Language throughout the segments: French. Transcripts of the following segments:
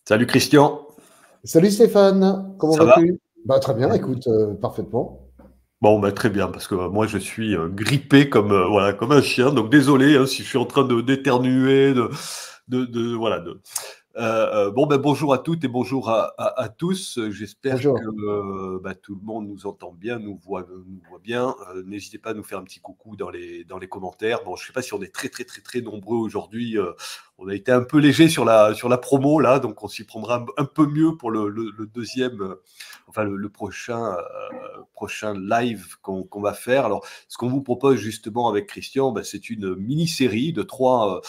Salut Christian, Salut Stéphane, comment ça va? vas-tu? Bah, très bien, écoute, parfaitement. Bon, bah, très bien, parce que moi je suis grippé comme, voilà, comme un chien, donc désolé si je suis en train d'éternuer, voilà, bon, ben, bonjour à toutes et bonjour à tous. J'espère que Bonjour. tout le monde nous entend bien, nous voit bien. N'hésitez pas à nous faire un petit coucou dans les commentaires. Bon, je ne sais pas si on est très, très, très, très nombreux aujourd'hui. On a été un peu léger sur la promo, là, donc on s'y prendra un peu mieux pour le deuxième, enfin le prochain live qu'on va faire. Alors, ce qu'on vous propose justement avec Christian, c'est une mini-série de trois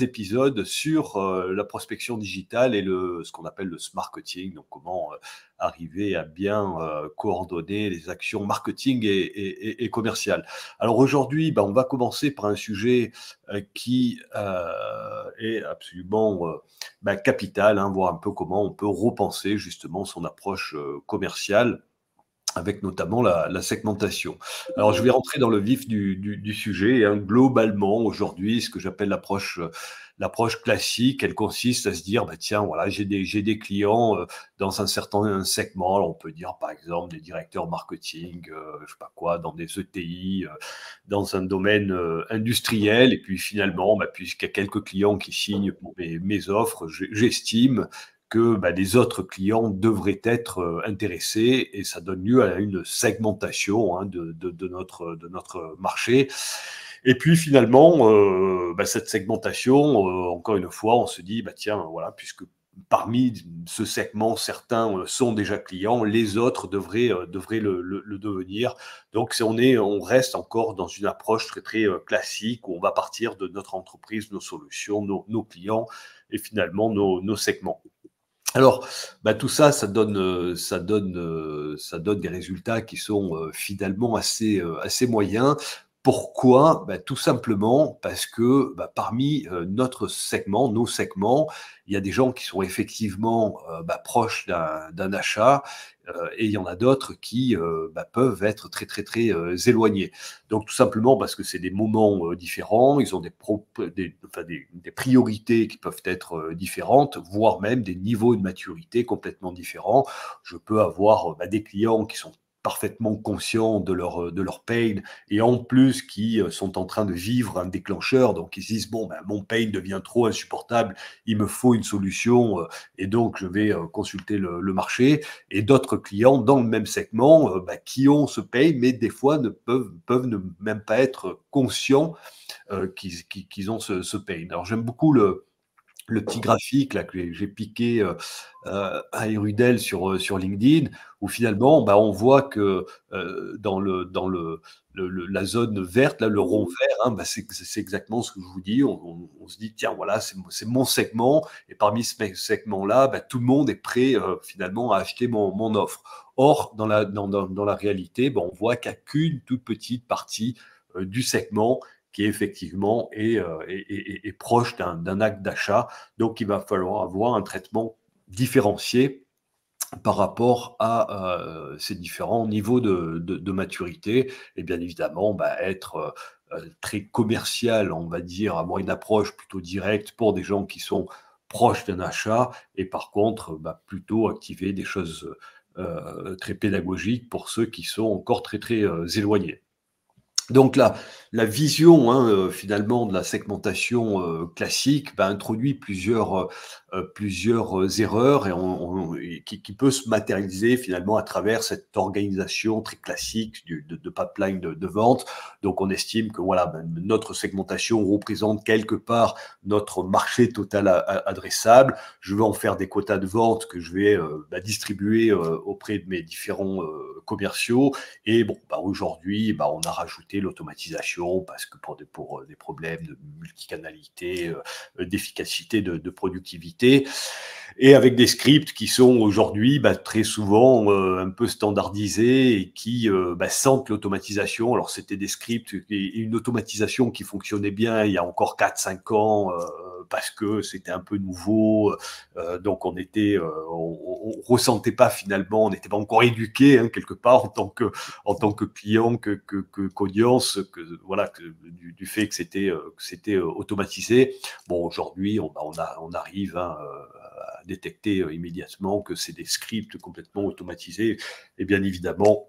épisodes sur la prospection digitale et ce qu'on appelle le marketing, donc comment arriver à bien coordonner les actions marketing et commerciales. Alors aujourd'hui, on va commencer par un sujet qui est absolument capital, hein, voir un peu comment on peut repenser justement son approche commerciale avec notamment la segmentation. Alors, je vais rentrer dans le vif du sujet, hein. Globalement, aujourd'hui, ce que j'appelle l'approche classique, elle consiste à se dire, tiens, voilà, j'ai des clients dans un certain segment. Alors, on peut dire, par exemple, des directeurs marketing, je sais pas quoi, dans des ETI, dans un domaine industriel. Et puis, finalement, puisqu'il y a quelques clients qui signent pour mes offres, j'estime que les autres clients devraient être intéressés et ça donne lieu à une segmentation, hein, de notre marché. Et puis finalement, cette segmentation, encore une fois, on se dit, tiens, voilà, puisque parmi ce segment, certains sont déjà clients, les autres devraient le devenir. Donc on reste encore dans une approche très très classique où on va partir de notre entreprise, nos solutions, nos clients et finalement nos segments. Alors, tout ça, ça donne des résultats qui sont finalement assez moyens. Pourquoi? Tout simplement parce que parmi notre segment, nos segments, il y a des gens qui sont effectivement proches d'un achat et il y en a d'autres qui peuvent être très très très éloignés. Donc tout simplement parce que c'est des moments différents, ils ont des priorités qui peuvent être différentes, voire même des niveaux de maturité complètement différents. Je peux avoir des clients qui sont parfaitement conscients de leur pain et en plus qui sont en train de vivre un déclencheur, donc ils se disent bon mon pain devient trop insupportable, il me faut une solution et donc je vais consulter le marché, et d'autres clients dans le même segment qui ont ce pain mais des fois peuvent ne même pas être conscients qu'ils ont ce pain. Alors j'aime beaucoup le petit graphique là que j'ai piqué à Erudel sur LinkedIn, où finalement, on voit que dans la zone verte, là, le rond vert, hein, c'est exactement ce que je vous dis. On se dit, tiens, voilà, c'est mon segment, et parmi ce segment-là, tout le monde est prêt finalement à acheter mon offre. Or, dans la réalité, on voit qu'il n'y a qu'une toute petite partie du segment qui effectivement est proche d'un acte d'achat. Donc, il va falloir avoir un traitement différencié par rapport à ces différents niveaux de maturité et bien évidemment être très commercial, on va dire, avoir une approche plutôt directe pour des gens qui sont proches d'un achat et par contre plutôt activer des choses très pédagogiques pour ceux qui sont encore très très éloignés. Donc la vision, hein, finalement de la segmentation, classique, introduit plusieurs erreurs et qui peut se matérialiser finalement à travers cette organisation très classique de pipeline de vente. Donc on estime que voilà, notre segmentation représente quelque part notre marché total adressable. Je veux en faire des quotas de vente que je vais, distribuer, auprès de mes différents, commerciaux et bon, aujourd'hui, on a rajouté l'automatisation parce que pour des problèmes de multicanalité, d'efficacité, de productivité et avec des scripts qui sont aujourd'hui très souvent un peu standardisés et qui sentent l'automatisation. Alors c'était des scripts et une automatisation qui fonctionnait bien il y a encore 4-5 ans parce que c'était un peu nouveau. Donc on ressentait pas finalement, on n'était pas encore éduqué hein, quelque part en tant que client, qu'audience, voilà, du fait que c'était automatisé. Bon, aujourd'hui, on arrive hein, détecter immédiatement que c'est des scripts complètement automatisés. Et bien évidemment,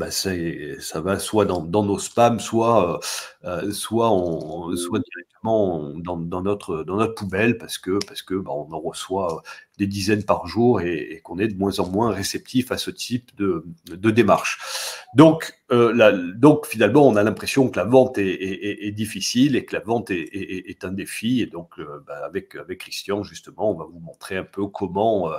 ça va soit dans nos spams, soit directement dans notre poubelle parce que on en reçoit des dizaines par jour et qu'on est de moins en moins réceptif à ce type de démarche. Donc finalement, on a l'impression que la vente est difficile et que la vente est un défi. Et donc, avec Christian, justement, on va vous montrer un peu comment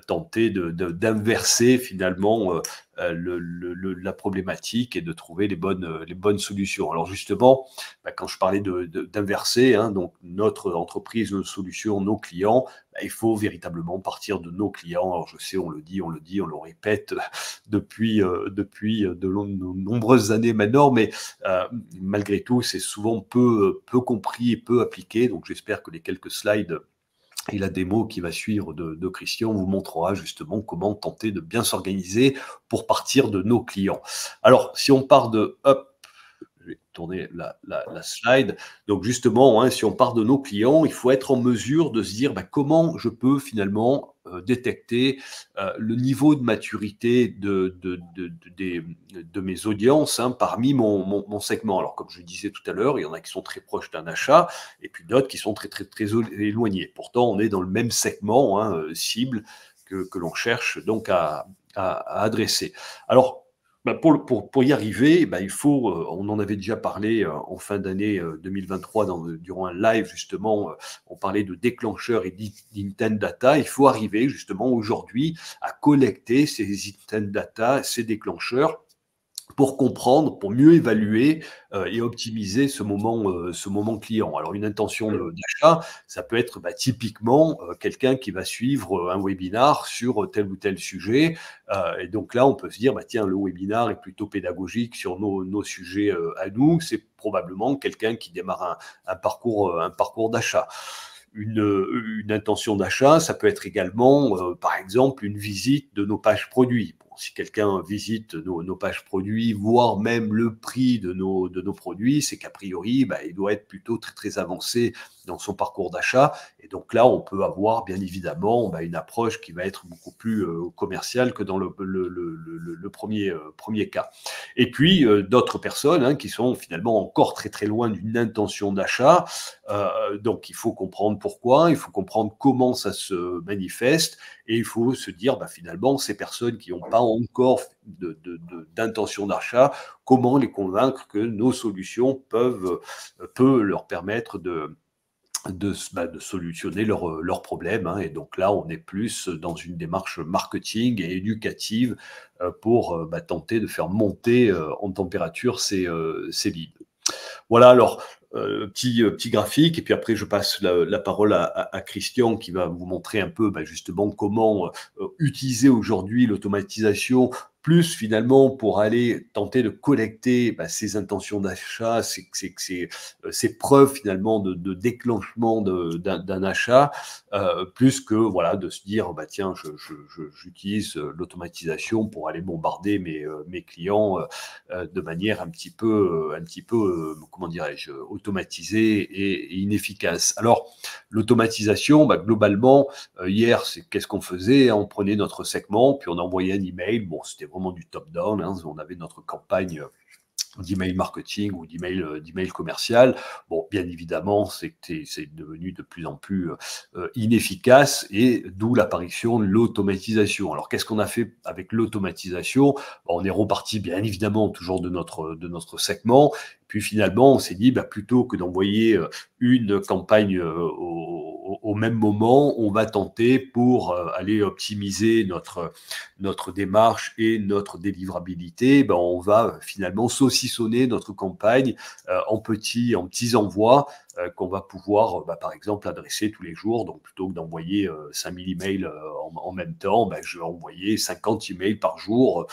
tenter d'inverser finalement la problématique et de trouver les bonnes solutions. Alors justement, quand je parlais d'inverser, donc notre entreprise, nos solutions, nos clients, il faut véritablement partir de nos clients. Alors je sais, on le dit, on le répète depuis de nombreuses années maintenant, mais malgré tout, c'est souvent peu compris et peu appliqué. Donc j'espère que les quelques slides et la démo qui va suivre de Christian vous montrera justement comment tenter de bien s'organiser pour partir de nos clients. Alors, si on part je vais tourner la slide. Donc justement, si on part de nos clients, il faut être en mesure de se dire comment je peux finalement détecter le niveau de maturité de mes audiences parmi mon segment. Alors comme je le disais tout à l'heure, il y en a qui sont très proches d'un achat et puis d'autres qui sont très, très, très éloignés. Pourtant, on est dans le même segment cible que l'on cherche donc à adresser. Alors, pour y arriver, il faut, on en avait déjà parlé en fin d'année 2023 durant un live justement, on parlait de déclencheurs et d'intent data. Il faut arriver justement aujourd'hui à collecter ces intent data, ces déclencheurs, pour comprendre, pour mieux évaluer et optimiser ce moment client. Alors une intention d'achat, ça peut être typiquement quelqu'un qui va suivre un webinar sur tel ou tel sujet. Et donc là, on peut se dire, tiens, le webinar est plutôt pédagogique sur nos sujets à nous. C'est probablement quelqu'un qui démarre un parcours d'achat. Une intention d'achat, ça peut être également, par exemple, une visite de nos pages produits. Bon, si quelqu'un visite nos pages produits, voire même le prix de nos produits, c'est qu'a priori, il doit être plutôt très, très avancé dans son parcours d'achat. Et donc là, on peut avoir bien évidemment une approche qui va être beaucoup plus commerciale que dans le premier cas. Et puis, d'autres personnes qui sont finalement encore très, très loin d'une intention d'achat. Donc, il faut comprendre pourquoi, il faut comprendre comment ça se manifeste et il faut se dire finalement, ces personnes qui n'ont pas encore d'intention d'achat, comment les convaincre que nos solutions peuvent leur permettre de solutionner leurs problèmes. Et donc là, on est plus dans une démarche marketing et éducative pour tenter de faire monter en température ces leads. Voilà, alors, petit graphique, et puis après, je passe la parole à Christian qui va vous montrer un peu justement comment utiliser aujourd'hui l'automatisation, plus finalement pour aller tenter de collecter ces intentions d'achat, ces preuves finalement de déclenchement d'un achat, plus que voilà de se dire tiens, j'utilise l'automatisation pour aller bombarder mes clients de manière un petit peu comment dirais-je, automatisée et inefficace. Alors, l'automatisation, globalement, hier, qu'est-ce qu'on faisait? On prenait notre segment, puis on envoyait un email. Bon, c'était vraiment du top-down. On avait notre campagne d'email marketing ou d'email commercial. Bon, bien évidemment, c'est devenu de plus en plus inefficace et d'où l'apparition de l'automatisation. Alors, qu'est-ce qu'on a fait avec l'automatisation? On est reparti, bien évidemment, toujours de notre segment. Puis finalement, on s'est dit, plutôt que d'envoyer une campagne au même moment, on va tenter pour aller optimiser notre démarche et notre délivrabilité, on va finalement saucissonner notre campagne en petits envois qu'on va pouvoir, par exemple, adresser tous les jours. Donc, plutôt que d'envoyer 5000 emails en même temps, je vais envoyer 50 emails par jour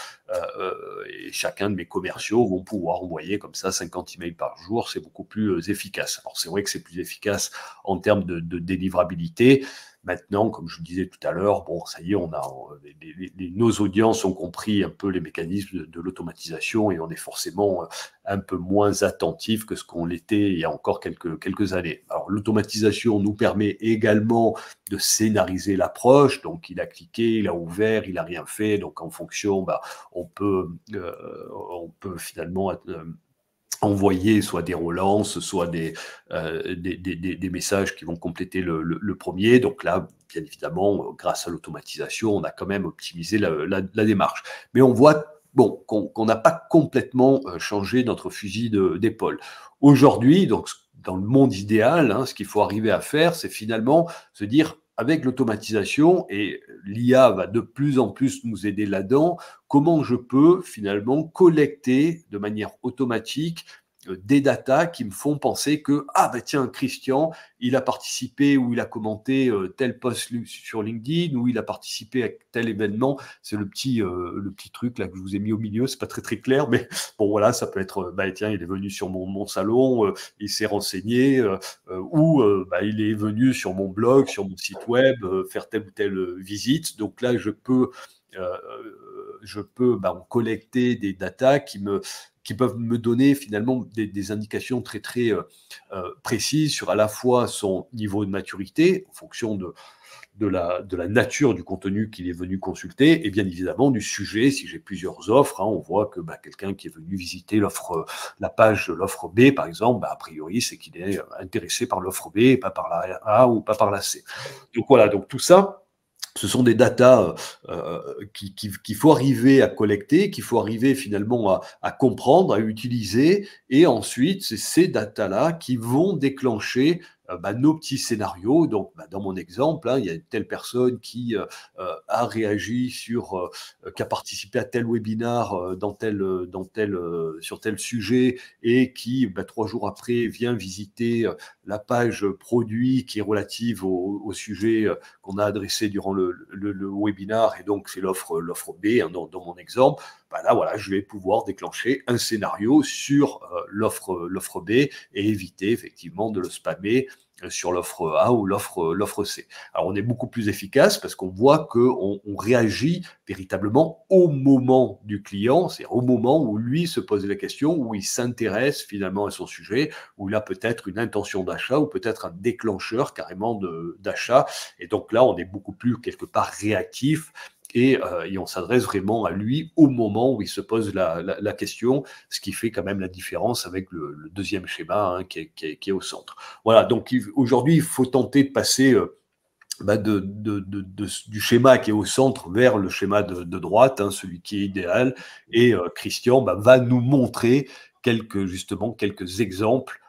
et chacun de mes commerciaux vont pouvoir envoyer comme ça 50 emails par jour. C'est beaucoup plus efficace. Alors, c'est vrai que c'est plus efficace en termes de délivrabilité, Maintenant, comme je vous disais tout à l'heure, bon, ça y est, nos audiences ont compris un peu les mécanismes de l'automatisation et on est forcément un peu moins attentif que ce qu'on l'était il y a encore quelques années. Alors, l'automatisation nous permet également de scénariser l'approche. Donc, il a cliqué, il a ouvert, il n'a rien fait. Donc, en fonction, on peut finalement envoyer soit des relances, soit des messages qui vont compléter le premier. Donc là, bien évidemment, grâce à l'automatisation, on a quand même optimisé la démarche. Mais on voit qu'on n'a pas complètement changé notre fusil d'épaule. Aujourd'hui, donc dans le monde idéal, ce qu'il faut arriver à faire, c'est finalement se dire, avec l'automatisation, et l'IA va de plus en plus nous aider là-dedans, comment je peux finalement collecter de manière automatique des datas qui me font penser que, tiens, Christian, il a participé ou il a commenté tel post sur LinkedIn ou il a participé à tel événement. C'est le petit truc là que je vous ai mis au milieu, c'est pas très clair, mais bon voilà, ça peut être, tiens, il est venu sur mon salon, il s'est renseigné, ou il est venu sur mon blog, sur mon site web, faire telle ou telle visite. Donc là, je peux collecter des datas qui peuvent me donner finalement des indications très précises sur à la fois son niveau de maturité en fonction de la nature du contenu qu'il est venu consulter et bien évidemment du sujet. Si j'ai plusieurs offres, on voit que quelqu'un qui est venu visiter la page de l'offre B, par exemple, a priori, c'est qu'il est intéressé par l'offre B et pas par la A ou pas par la C. Donc voilà, donc tout ça, ce sont des datas qu'il faut arriver à collecter, qu'il faut arriver finalement à comprendre, à utiliser, et ensuite, c'est ces datas-là qui vont déclencher nos petits scénarios. Donc, dans mon exemple, il y a une telle personne qui a réagi qui a participé à tel webinaire sur tel sujet et qui, 3 jours après, vient visiter la page produit qui est relative au sujet qu'on a adressé durant le webinaire et donc c'est l'offre B dans mon exemple. Là, voilà, je vais pouvoir déclencher un scénario sur l'offre B et éviter effectivement de le spammer sur l'offre A ou l'offre C. Alors, on est beaucoup plus efficace parce qu'on voit qu'on réagit véritablement au moment du client, c'est au moment où lui se pose la question, où il s'intéresse finalement à son sujet, où il a peut-être une intention d'achat ou peut-être un déclencheur carrément d'achat. Et donc là, on est beaucoup plus quelque part réactif et on s'adresse vraiment à lui au moment où il se pose la question, ce qui fait quand même la différence avec le deuxième schéma qui est au centre. Voilà, donc aujourd'hui, il faut tenter de passer du schéma qui est au centre vers le schéma de droite, celui qui est idéal, et Christian va nous montrer quelques exemples.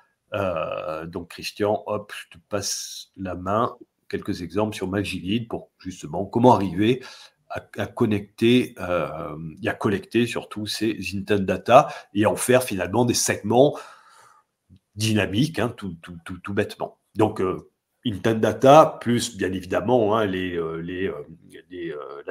Donc Christian, hop, je te passe la main, quelques exemples sur Magilide pour justement comment arriver à connecter et à collecter surtout ces intent data et en faire finalement des segments dynamiques, tout bêtement. Donc, intent data, plus bien évidemment la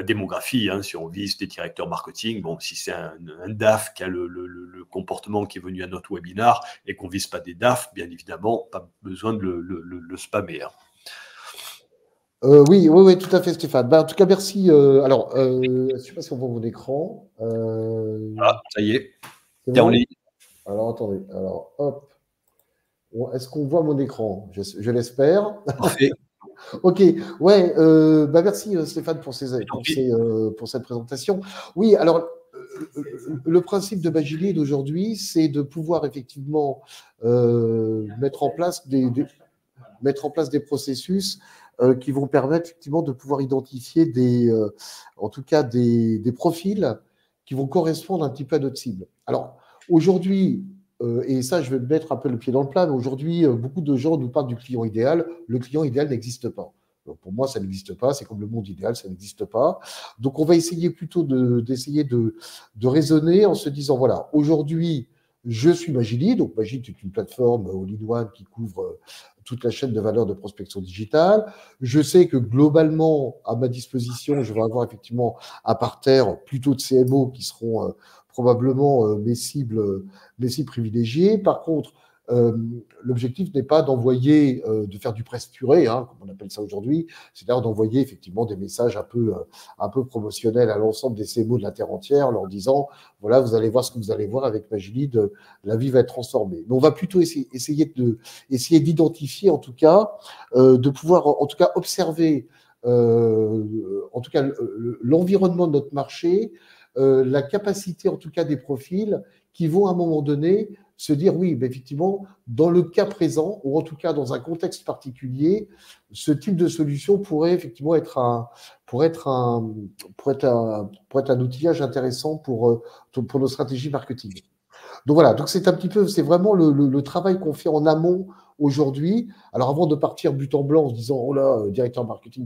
démographie, si on vise des directeurs marketing, bon, si c'est un DAF qui a le comportement qui est venu à notre webinar et qu'on ne vise pas des DAF, bien évidemment, pas besoin de le spammer. Oui, tout à fait, Stéphane. En tout cas, merci. Alors, je ne sais pas si on voit mon écran. Ça y est, c'est t'es en bon. ligne. Alors, attendez. Alors, hop. Est-ce qu'on voit mon écran? Je l'espère. Parfait. Ok, ouais, merci Stéphane pour cette présentation. Oui, alors le principe de Magilide aujourd'hui, c'est de pouvoir effectivement mettre en place des processus qui vont permettre effectivement de pouvoir identifier en tout cas des profils qui vont correspondre un petit peu à notre cible. Alors aujourd'hui, et ça, je vais mettre un peu le pied dans le plat, mais aujourd'hui, beaucoup de gens nous parlent du client idéal. Le client idéal n'existe pas. Donc pour moi, ça n'existe pas. C'est comme le monde idéal, ça n'existe pas. Donc on va essayer plutôt d'essayer de raisonner en se disant, voilà, aujourd'hui, je suis Magilide. Donc Magilide est une plateforme all-in-one qui couvre toute la chaîne de valeur de prospection digitale. Je sais que globalement, à ma disposition, je vais avoir effectivement un parterre plutôt de CMO qui seront probablement mes cibles privilégiées. Par contre, l'objectif n'est pas d'envoyer, de faire du presse purée, hein, comme on appelle ça aujourd'hui, c'est-à-dire d'envoyer effectivement des messages un peu promotionnels à l'ensemble des CMO de la Terre entière, leur disant, voilà, vous allez voir ce que vous allez voir avec Magilide, la vie va être transformée. Mais on va plutôt essayer d'identifier, en tout cas, de pouvoir, en tout cas, observer, en tout cas, l'environnement de notre marché, la capacité, en tout cas, des profils qui vont à un moment donné se dire oui, mais effectivement, dans le cas présent, ou en tout cas dans un contexte particulier, ce type de solution pourrait effectivement être un outillage intéressant pour nos stratégies marketing. Donc voilà, donc c'est un petit peu, c'est vraiment le travail qu'on fait en amont aujourd'hui. Alors avant de partir but en blanc en se disant, oh là, directeur marketing,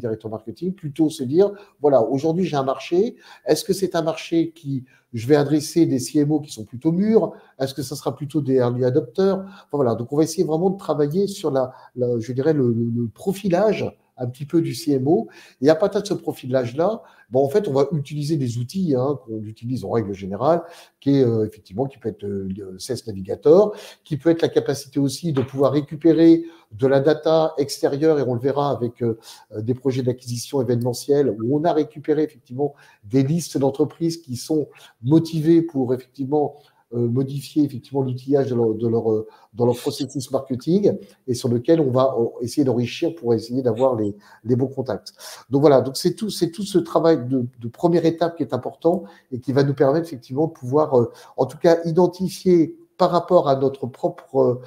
plutôt se dire, voilà, aujourd'hui j'ai un marché. Est-ce que c'est un marché qui, je vais adresser des CMO qui sont plutôt mûrs? Est-ce que ça sera plutôt des early adopters? Enfin, voilà, donc on va essayer vraiment de travailler sur je dirais, le profilage un petit peu du CMO. Et à partir de ce profilage-là, bon, en fait, on va utiliser des outils qu'on utilise en règle générale, qui est effectivement, qui peut être le CES Navigator, qui peut être la capacité aussi de pouvoir récupérer de la data extérieure, et on le verra avec des projets d'acquisition événementielle, où on a récupéré effectivement des listes d'entreprises qui sont motivées pour effectivement modifier effectivement l'outillage dans leur processus marketing, et sur lequel on va essayer d'enrichir pour essayer d'avoir les bons contacts. Donc voilà, donc c'est tout ce travail de première étape qui est important et qui va nous permettre effectivement de pouvoir, en tout cas, identifier par rapport à notre propre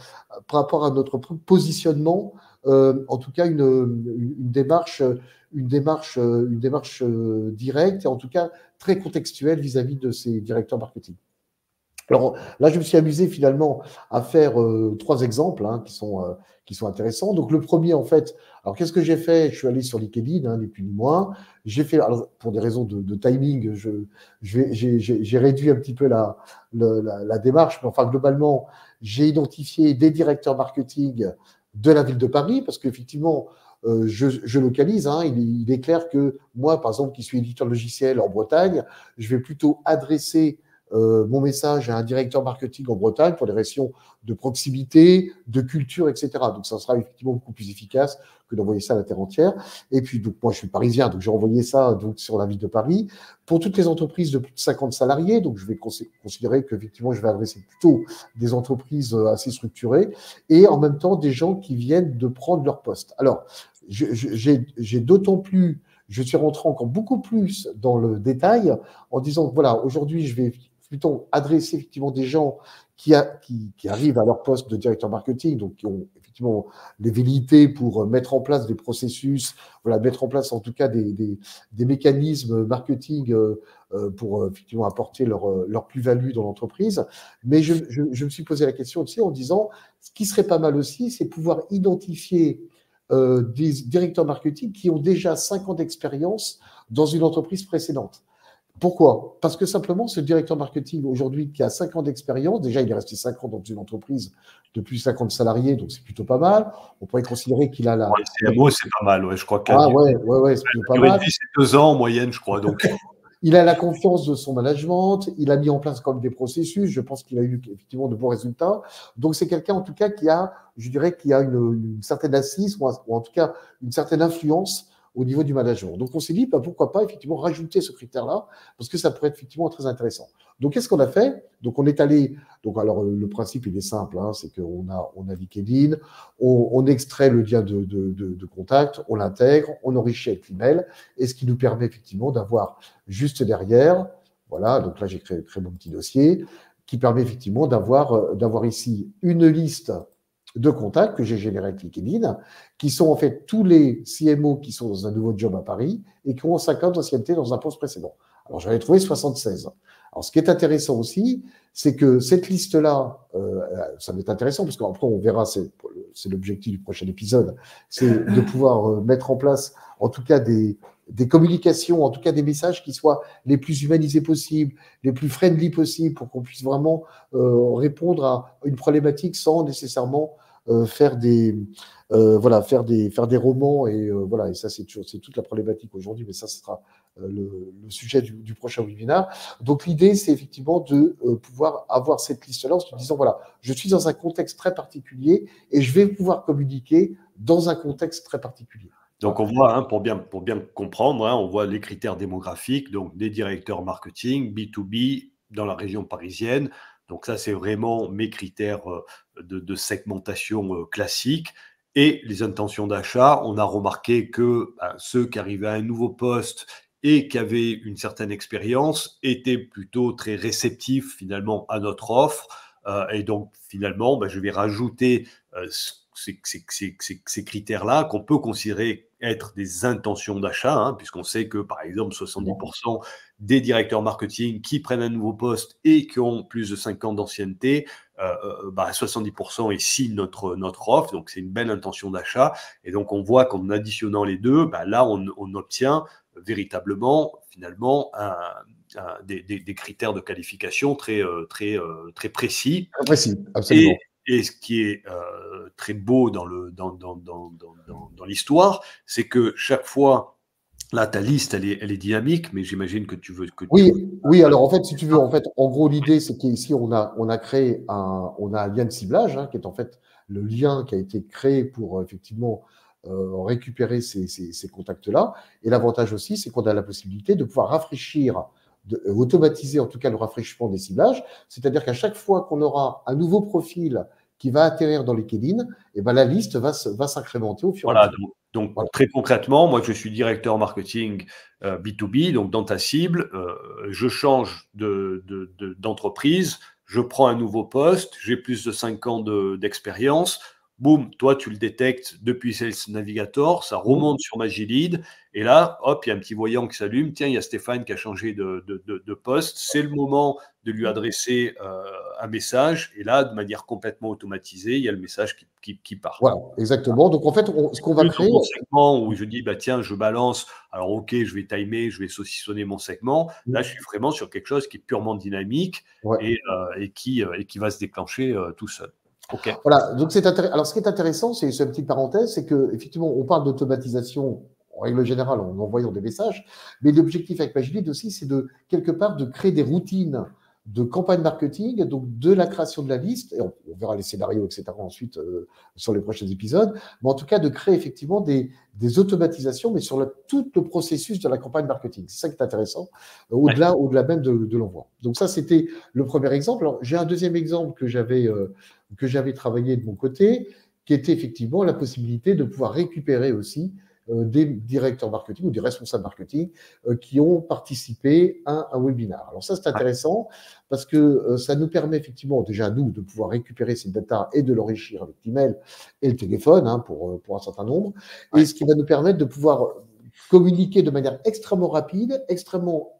positionnement, en tout cas une démarche directe et en tout cas très contextuelle vis-à-vis de ces directeurs marketing. Alors là, je me suis amusé finalement à faire 3 exemples qui sont intéressants. Donc le premier, en fait, alors qu'est-ce que j'ai fait? Je suis allé sur LinkedIn, ni plus ni moins. J'ai fait, alors pour des raisons de timing, j'ai réduit un petit peu la démarche, mais enfin globalement, j'ai identifié des directeurs marketing de la ville de Paris, parce qu'effectivement, je localise. Il est clair que moi, par exemple, qui suis éditeur logiciel en Bretagne, je vais plutôt adresser mon message à un directeur marketing en Bretagne pour des raisons de proximité, de culture, etc. Donc, ça sera effectivement beaucoup plus efficace que d'envoyer ça à la terre entière. Et puis, donc, moi, je suis parisien, donc j'ai envoyé ça donc, sur la ville de Paris. Pour toutes les entreprises de plus de 50 salariés, donc je vais considérer qu'effectivement, je vais adresser plutôt des entreprises assez structurées et en même temps des gens qui viennent de prendre leur poste. Alors, j'ai d'autant plus, je suis rentré encore beaucoup plus dans le détail en disant, voilà, aujourd'hui, je vais plutôt adresser effectivement des gens qui arrivent à leur poste de directeur marketing, donc qui ont effectivement les velléités pour mettre en place des processus, voilà, mettre en place en tout cas des mécanismes marketing pour effectivement apporter leur plus-value dans l'entreprise. Mais je me suis posé la question aussi en disant, ce qui serait pas mal aussi, c'est pouvoir identifier des directeurs marketing qui ont déjà 5 ans d'expérience dans une entreprise précédente. Pourquoi? Parce que simplement, ce directeur marketing aujourd'hui qui a 5 ans d'expérience, déjà il est resté 5 ans dans une entreprise de plus de 50 salariés, donc c'est plutôt pas mal. On pourrait considérer qu'il a la… Pour les CMO, c'est pas mal, ouais, je crois que ouais, c'est plutôt pas mal. La durée de vie, c'est 2 ans en moyenne, je crois. Donc. Il a la confiance de son management, il a mis en place comme des processus, je pense qu'il a eu effectivement de bons résultats. Donc c'est quelqu'un en tout cas qui a, je dirais, qui a une certaine assise, ou en tout cas une certaine influence au niveau du management. Donc on s'est dit, bah, pourquoi pas effectivement rajouter ce critère-là, parce que ça pourrait être effectivement très intéressant. Donc qu'est-ce qu'on a fait? Donc on est allé, donc alors le principe il est simple, c'est qu'on a LinkedIn, on extrait le lien de contact, on l'intègre, on enrichit avec l'email, et ce qui nous permet effectivement d'avoir juste derrière, voilà, donc là j'ai créé mon petit dossier, qui permet effectivement d'avoir ici une liste de contacts que j'ai générés avec LinkedIn, qui sont en fait tous les CMO qui sont dans un nouveau job à Paris et qui ont 5 ans d'ancienneté dans un poste précédent. Alors j'en ai trouvé 76. Alors ce qui est intéressant aussi, c'est que cette liste-là, ça va être intéressant parce qu'après on verra, c'est l'objectif du prochain épisode, c'est de pouvoir mettre en place en tout cas des communications, en tout cas des messages qui soient les plus humanisés possibles, les plus friendly possibles pour qu'on puisse vraiment répondre à une problématique sans nécessairement faire des romans et voilà, et ça c'est toute la problématique aujourd'hui, mais ça sera le sujet du prochain webinaire. Donc l'idée, c'est effectivement de pouvoir avoir cette liste-là en se disant, voilà, je suis dans un contexte très particulier et je vais pouvoir communiquer dans un contexte très particulier. Donc, on voit, hein, pour bien comprendre, hein, on voit les critères démographiques, donc des directeurs marketing, B2B, dans la région parisienne. Donc, ça, c'est vraiment mes critères de segmentation classique. Et les intentions d'achat, on a remarqué que ceux qui arrivaient à un nouveau poste et qui avaient une certaine expérience étaient plutôt très réceptifs, finalement, à notre offre. Et donc, finalement, je vais rajouter ces critères-là qu'on peut considérer être des intentions d'achat, hein, puisqu'on sait que, par exemple, 70% des directeurs marketing qui prennent un nouveau poste et qui ont plus de 5 ans d'ancienneté, 70% ils signent notre offre, donc c'est une belle intention d'achat. Et donc, on voit qu'en additionnant les deux, là, on obtient véritablement, finalement, des critères de qualification très précis. Très précis, absolument. Et ce qui est très beau dans l'histoire, c'est que chaque fois, là, ta liste, elle est dynamique, mais j'imagine que tu veux… Oui, alors en fait, si tu veux, en gros, l'idée, c'est qu'ici, on a créé un lien de ciblage, hein, qui est en fait le lien qui a été créé pour effectivement récupérer ces contacts-là. Et l'avantage aussi, c'est qu'on a la possibilité de pouvoir rafraîchir, automatiser en tout cas le rafraîchissement des ciblages. C'est-à-dire qu'à chaque fois qu'on aura un nouveau profil qui va atterrir dans LinkedIn, et la liste va s'incrémenter au fur et à mesure. Donc très concrètement, moi, je suis directeur marketing B2B, donc dans ta cible, je change d'entreprise, je prends un nouveau poste, j'ai plus de 5 ans d'expérience. Boum, toi, tu le détectes depuis Sales Navigator, ça remonte sur Magilead, et là, hop, il y a un petit voyant qui s'allume. Tiens, il y a Stéphane qui a changé de poste. C'est le moment de lui adresser un message, et là, de manière complètement automatisée, il y a le message qui part. Voilà, exactement. Donc, en fait, ce qu'on va créer… Mon segment où je dis, tiens, je balance, alors ok, je vais timer, je vais saucissonner mon segment. Là, je suis vraiment sur quelque chose qui est purement dynamique et qui va se déclencher tout seul. Okay. Voilà, donc alors ce qui est intéressant, c'est cette petite parenthèse, c'est qu'effectivement, on parle d'automatisation en règle générale en envoyant des messages, mais l'objectif avec Magilead aussi, c'est quelque part de créer des routines de campagne marketing, donc de la création de la liste, et on verra les scénarios, etc. ensuite sur les prochains épisodes, mais en tout cas de créer effectivement des automatisations, mais sur tout le processus de la campagne marketing. C'est ça qui est intéressant, au-delà même de l'envoi. Donc ça, c'était le premier exemple. Alors, j'ai un deuxième exemple que j'avais travaillé de mon côté, qui était effectivement la possibilité de pouvoir récupérer aussi des directeurs marketing ou des responsables marketing qui ont participé à un webinaire. Alors ça, c'est intéressant parce que ça nous permet effectivement déjà, nous, de pouvoir récupérer ces data et de l'enrichir avec l'email et le téléphone pour un certain nombre, et ce qui va nous permettre de pouvoir communiquer de manière extrêmement rapide, extrêmement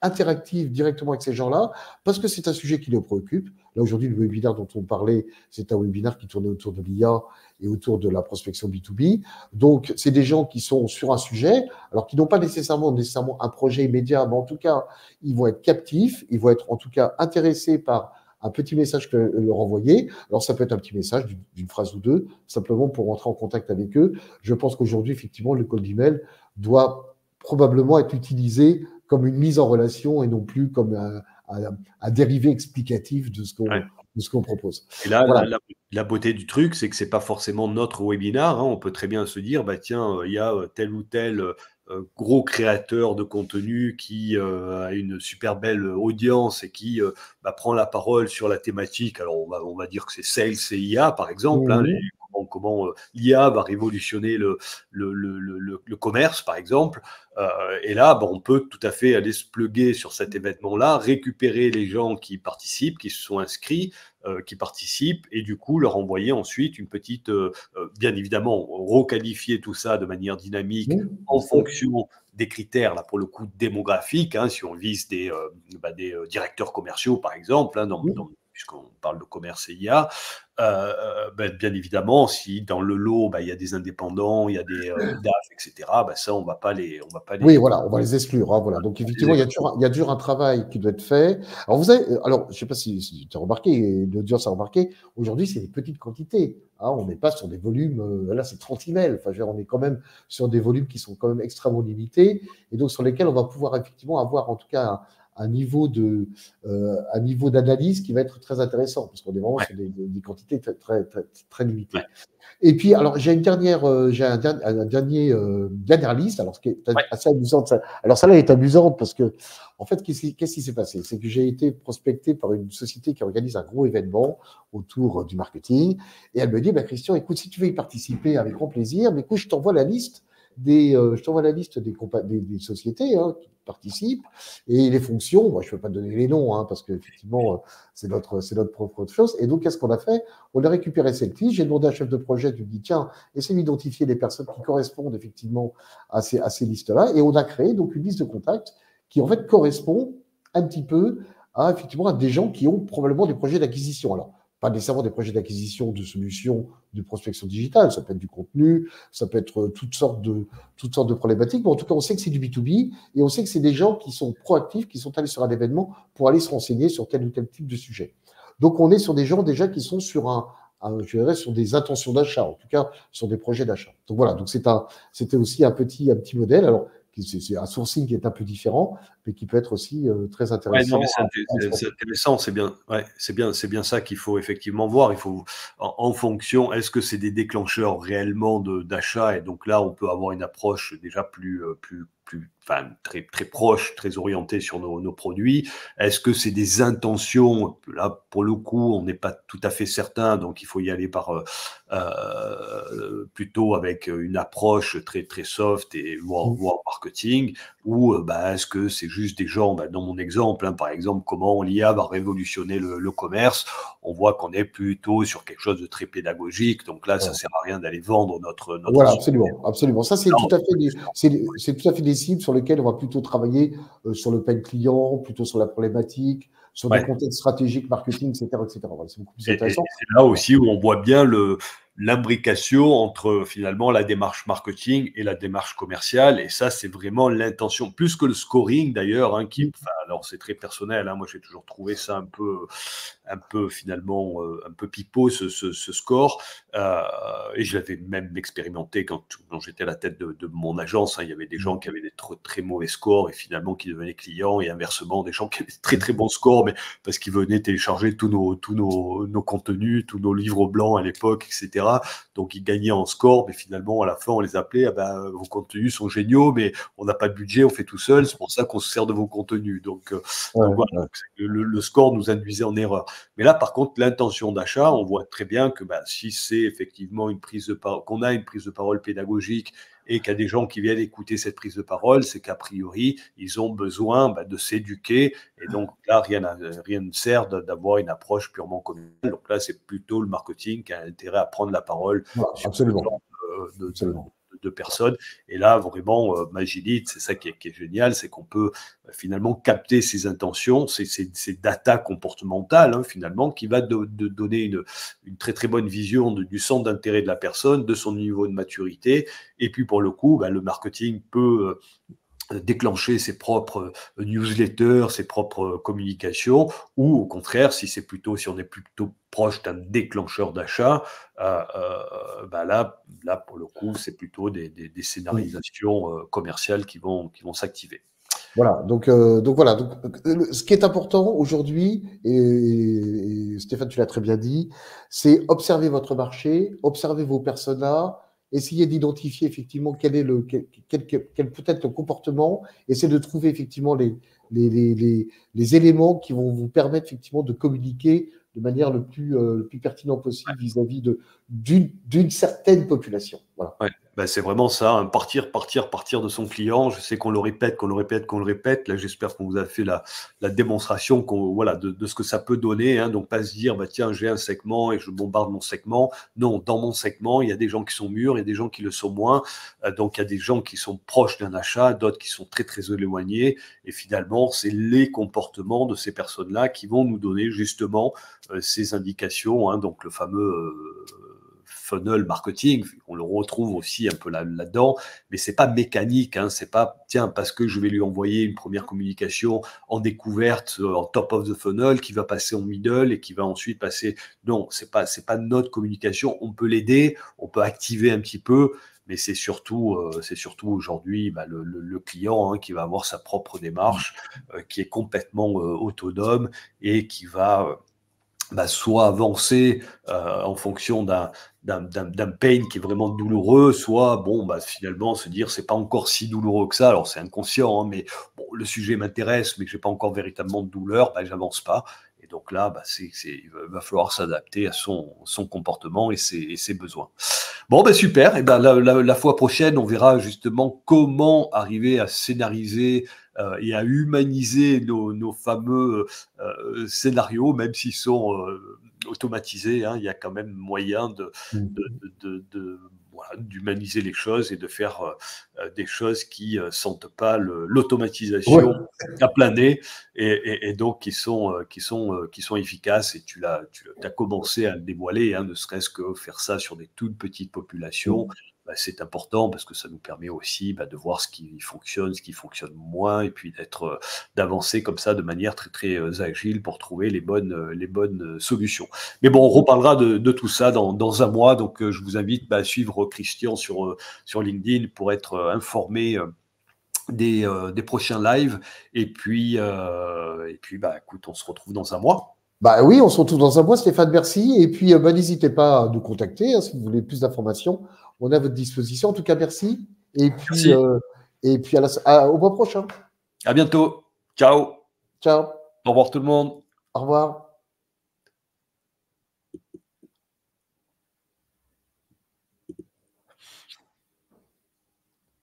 interactive directement avec ces gens-là, parce que c'est un sujet qui les préoccupe. Là, aujourd'hui, le webinaire dont on parlait, c'est un webinaire qui tournait autour de l'IA et autour de la prospection B2B. Donc, c'est des gens qui sont sur un sujet, alors qui n'ont pas nécessairement un projet immédiat, mais en tout cas, ils vont être captifs, ils vont être en tout cas intéressés par un petit message que leur envoyer. Alors, ça peut être un petit message d'une phrase ou deux, simplement pour rentrer en contact avec eux. Je pense qu'aujourd'hui, effectivement, le cold email doit probablement être utilisé comme une mise en relation et non plus comme un dérivé explicatif de ce qu'on propose. Et là, voilà. La beauté du truc, c'est que ce n'est pas forcément notre webinaire. Hein. On peut très bien se dire, tiens, il y a tel ou tel gros créateur de contenu qui a une super belle audience et qui prend la parole sur la thématique. Alors, on va dire que c'est Sales et IA, par exemple. Hein, comment l'IA va révolutionner le commerce, par exemple. Et là, on peut tout à fait aller se pluguer sur cet événement-là, récupérer les gens qui participent, qui se sont inscrits, qui participent, et du coup, leur envoyer ensuite une petite… bien évidemment, requalifier tout ça de manière dynamique en fonction des critères, là, pour le coup, démographiques. Hein, si on vise des directeurs commerciaux, par exemple, hein, dans puisqu'on parle de commerce et IA, bien évidemment, si dans le lot, il y a des indépendants, il y a des DAF, etc., ça, on va pas les... Oui, voilà, on va les exclure. Hein, voilà. Donc, effectivement, il y a toujours un travail qui doit être fait. Alors, je ne sais pas si tu as remarqué, l'audience a remarqué, aujourd'hui, c'est des petites quantités. Hein, on n'est pas sur des volumes, là, c'est 30 emails. Enfin, on est quand même sur des volumes qui sont quand même extrêmement limités et donc sur lesquels on va pouvoir effectivement avoir en tout cas un niveau d'analyse qui va être très intéressant parce qu'on est vraiment sur des quantités très limitées. Ouais. Et puis, alors, j'ai une dernière liste, alors, qui est assez amusante. Alors, celle-là est amusante parce que, en fait, qu'est-ce qui s'est passé? C'est que j'ai été prospecté par une société qui organise un gros événement autour du marketing. Et elle me dit, Christian, écoute, si tu veux y participer, avec grand plaisir, mais écoute, je t'envoie la liste des sociétés qui participent et les fonctions. Moi, je ne peux pas te donner les noms parce qu'effectivement, c'est notre propre chose. Et donc, qu'est-ce qu'on a fait? On a récupéré cette liste. J'ai demandé à un chef de projet, je lui ai dit, tiens, essaie d'identifier les personnes qui correspondent effectivement à ces listes-là. Et on a créé donc une liste de contacts qui, en fait, correspond un petit peu à des gens qui ont probablement des projets d'acquisition. Alors, pas nécessairement des projets d'acquisition de solutions de prospection digitale, ça peut être du contenu, ça peut être toutes sortes de problématiques, mais en tout cas, on sait que c'est du B2B et on sait que c'est des gens qui sont proactifs, qui sont allés sur un événement pour aller se renseigner sur tel ou tel type de sujet. Donc, on est sur des gens déjà qui sont sur je dirais, sur des intentions d'achat, en tout cas sur des projets d'achat. Donc voilà, donc c'était aussi un petit modèle. Alors, c'est un sourcing qui est un peu différent, mais qui peut être aussi très intéressant. C'est intéressant, c'est bien. Ouais, c'est bien ça qu'il faut effectivement voir. Il faut, en fonction, est-ce que c'est des déclencheurs réellement d'achat, et donc là, on peut avoir une approche déjà très, très proche, très orientée sur nos produits. Est-ce que c'est des intentions? Là, pour le coup, on n'est pas tout à fait certain, donc il faut y aller plutôt avec une approche très, très soft et voire marketing, ou est-ce que c'est juste des gens, dans mon exemple, par exemple, comment l'IA va révolutionner le commerce, on voit qu'on est plutôt sur quelque chose de très pédagogique, donc là, ça ne sert à rien d'aller vendre notre voilà, absolument. Ça, c'est tout à fait des cibles sur lesquelles on va plutôt travailler sur le pain client, plutôt sur la problématique, sur des contextes stratégiques, marketing, etc. Voilà, c'est beaucoup plus intéressant. Et c'est là aussi où on voit bien l'imbrication entre finalement la démarche marketing et la démarche commerciale, et ça c'est vraiment l'intention, plus que le scoring d'ailleurs, alors c'est très personnel, moi j'ai toujours trouvé ça un peu finalement un peu pipeau ce score, et je l'avais même expérimenté quand j'étais à la tête de mon agence, il y avait des gens qui avaient des très mauvais scores et finalement qui devenaient clients, et inversement des gens qui avaient des très très bons scores, mais parce qu'ils venaient télécharger tous nos contenus, tous nos livres blancs à l'époque, etc. Donc, ils gagnaient en score, mais finalement, à la fin, on les appelait, vos contenus sont géniaux, mais on n'a pas de budget, on fait tout seul, c'est pour ça qu'on se sert de vos contenus. Donc voilà, le score nous induisait en erreur. Mais là, par contre, l'intention d'achat, on voit très bien que si c'est effectivement une prise de parole, qu'on a une prise de parole pédagogique, et qu'il y a des gens qui viennent écouter cette prise de parole, c'est qu'a priori, ils ont besoin de s'éduquer. Et donc là, rien ne sert d'avoir une approche purement commerciale. Donc là, c'est plutôt le marketing qui a intérêt à prendre la parole sur ce genre de personnes. Et là, vraiment, Magilite, c'est ça qui est génial, c'est qu'on peut finalement capter ses intentions, ces data comportementales, finalement, qui va donner une très très bonne vision du centre d'intérêt de la personne, de son niveau de maturité. Et puis pour le coup, le marketing peut déclencher ses propres newsletters, ses propres communications, ou au contraire, si on est plutôt proche d'un déclencheur d'achat, là pour le coup, c'est plutôt des scénarisations commerciales qui vont s'activer. Voilà, donc voilà. Donc, ce qui est important aujourd'hui, et Stéphane, tu l'as très bien dit, c'est observer votre marché, observer vos personas, essayer d'identifier effectivement quel peut être le comportement, essayer de trouver effectivement les éléments qui vont vous permettre effectivement de communiquer de manière le plus pertinent possible vis-à-vis d'une certaine population. Voilà. Ouais. Ben, c'est vraiment ça, hein, partir de son client. Je sais qu'on le répète, qu'on le répète, qu'on le répète. Là, j'espère qu'on vous a fait la démonstration voilà, de ce que ça peut donner. Hein. Donc, pas se dire, bah, tiens, j'ai un segment et je bombarde mon segment. Non, dans mon segment, il y a des gens qui sont mûrs et des gens qui le sont moins. Donc, il y a des gens qui sont proches d'un achat, d'autres qui sont très, très éloignés. Et finalement, c'est les comportements de ces personnes-là qui vont nous donner justement ces indications. Hein. Donc, le fameux funnel marketing, on le retrouve aussi un peu là-dedans, mais c'est pas mécanique, hein, c'est pas tiens parce que je vais lui envoyer une première communication en découverte, en top of the funnel, qui va passer en middle et qui va ensuite passer. Non, c'est pas notre communication. On peut l'aider, on peut activer un petit peu, mais c'est surtout aujourd'hui le client hein, qui va avoir sa propre démarche, qui est complètement autonome et qui va soit avancer en fonction d'un pain qui est vraiment douloureux, soit finalement se dire c'est pas encore si douloureux que ça. Alors c'est inconscient, hein, mais bon, le sujet m'intéresse, mais que j'ai pas encore véritablement de douleur, j'avance pas. Et donc là, il va falloir s'adapter à son comportement et ses besoins. Bon, super. Et la fois prochaine, on verra justement comment arriver à scénariser et à humaniser nos fameux scénarios, même s'ils sont automatisés. Hein, il y a quand même moyen d'humaniser les choses et de faire des choses qui sentent pas l'automatisation à plein nez et donc qui sont efficaces. Et tu as commencé à le dévoiler, hein, ne serait-ce que faire ça sur des toutes petites populations. C'est important parce que ça nous permet aussi de voir ce qui fonctionne moins, et puis d'avancer comme ça de manière très très agile pour trouver les bonnes solutions. Mais bon, on reparlera de tout ça dans un mois, donc je vous invite à suivre Christian sur LinkedIn pour être informé des prochains lives, et puis écoute, on se retrouve dans un mois. Oui, on se retrouve dans un mois, Stéphane, merci. Et puis, n'hésitez pas à nous contacter hein, si vous voulez plus d'informations. On est à votre disposition. En tout cas, merci. Et puis, au mois prochain. À bientôt. Ciao. Ciao. Au revoir tout le monde. Au revoir.